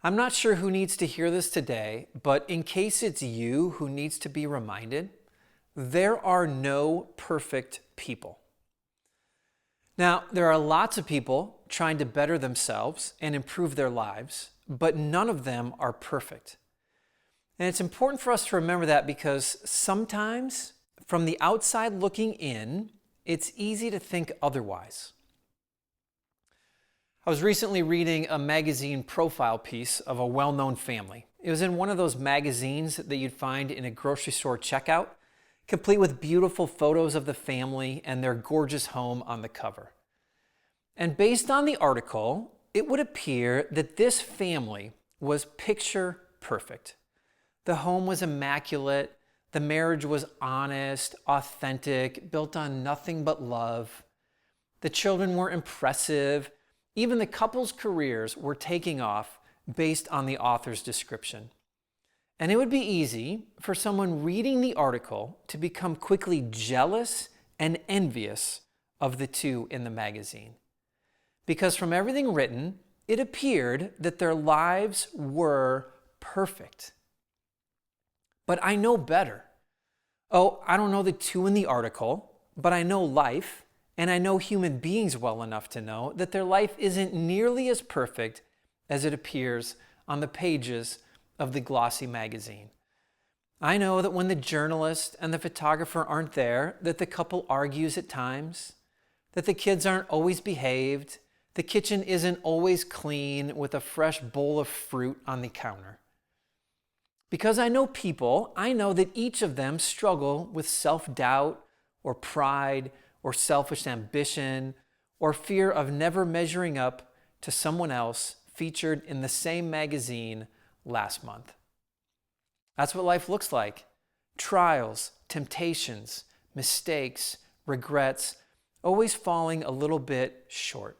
I'm not sure who needs to hear this today, but in case it's you who needs to be reminded, there are no perfect people. Now, there are lots of people trying to better themselves and improve their lives, but none of them are perfect. And it's important for us to remember that because sometimes, from the outside looking in, it's easy to think otherwise. I was recently reading a magazine profile piece of a well-known family. It was in one of those magazines that you'd find in a grocery store checkout, complete with beautiful photos of the family and their gorgeous home on the cover. And based on the article, it would appear that this family was picture perfect. The home was immaculate, the marriage was honest, authentic, built on nothing but love. The children were impressive. Even the couple's careers were taking off based on the author's description. And it would be easy for someone reading the article to become quickly jealous and envious of the two in the magazine. Because from everything written, it appeared that their lives were perfect. But I know better. Oh, I don't know the two in the article, but I know life. And I know human beings well enough to know that their life isn't nearly as perfect as it appears on the pages of the glossy magazine. I know that when the journalist and the photographer aren't there, that the couple argues at times, that the kids aren't always behaved, the kitchen isn't always clean with a fresh bowl of fruit on the counter. Because I know people, I know that each of them struggle with self-doubt or pride or selfish ambition, or fear of never measuring up to someone else featured in the same magazine last month. That's what life looks like. Trials, temptations, mistakes, regrets, always falling a little bit short.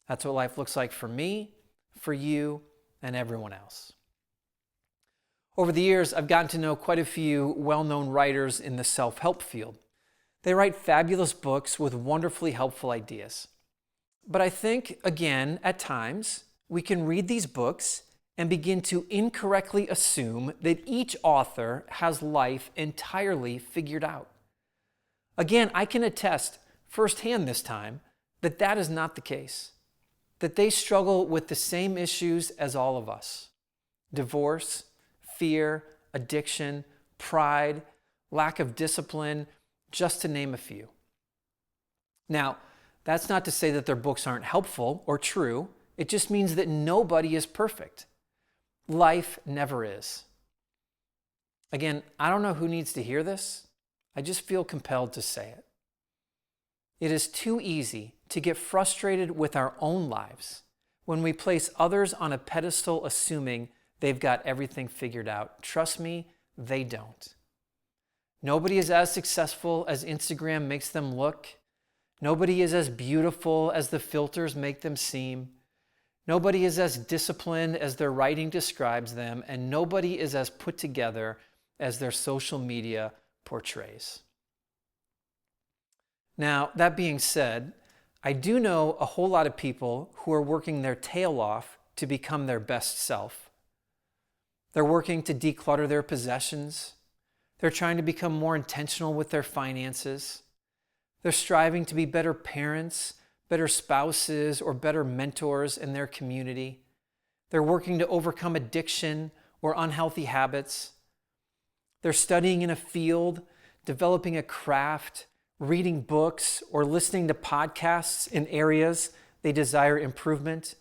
That's what life looks like for me, for you, and everyone else. Over the years, I've gotten to know quite a few well-known writers in the self-help field. They write fabulous books with wonderfully helpful ideas. But I think, again, at times, we can read these books and begin to incorrectly assume that each author has life entirely figured out. Again, I can attest firsthand this time that that is not the case, that they struggle with the same issues as all of us: divorce, fear, addiction, pride, lack of discipline, just to name a few. Now, that's not to say that their books aren't helpful or true. It just means that nobody is perfect. Life never is. Again, I don't know who needs to hear this. I just feel compelled to say it. It is too easy to get frustrated with our own lives when we place others on a pedestal assuming they've got everything figured out. Trust me, they don't. Nobody is as successful as Instagram makes them look. Nobody is as beautiful as the filters make them seem. Nobody is as disciplined as their writing describes them, and nobody is as put together as their social media portrays. Now, that being said, I do know a whole lot of people who are working their tail off to become their best self. They're working to declutter their possessions. They're trying to become more intentional with their finances. They're striving to be better parents, better spouses, or better mentors in their community. They're working to overcome addiction or unhealthy habits. They're studying in a field, developing a craft, reading books, or listening to podcasts in areas they desire improvement.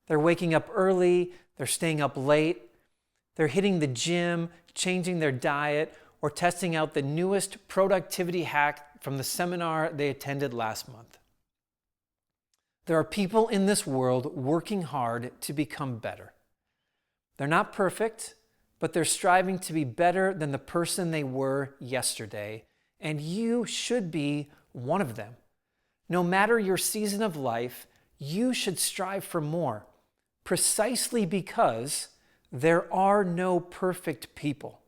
They're waking up early. They're staying up late. They're hitting the gym, changing their diet, or testing out the newest productivity hack from the seminar they attended last month. There are people in this world working hard to become better. They're not perfect, but they're striving to be better than the person they were yesterday, and you should be one of them. No matter your season of life, you should strive for more, precisely because there are no perfect people.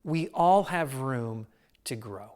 We all have room to grow.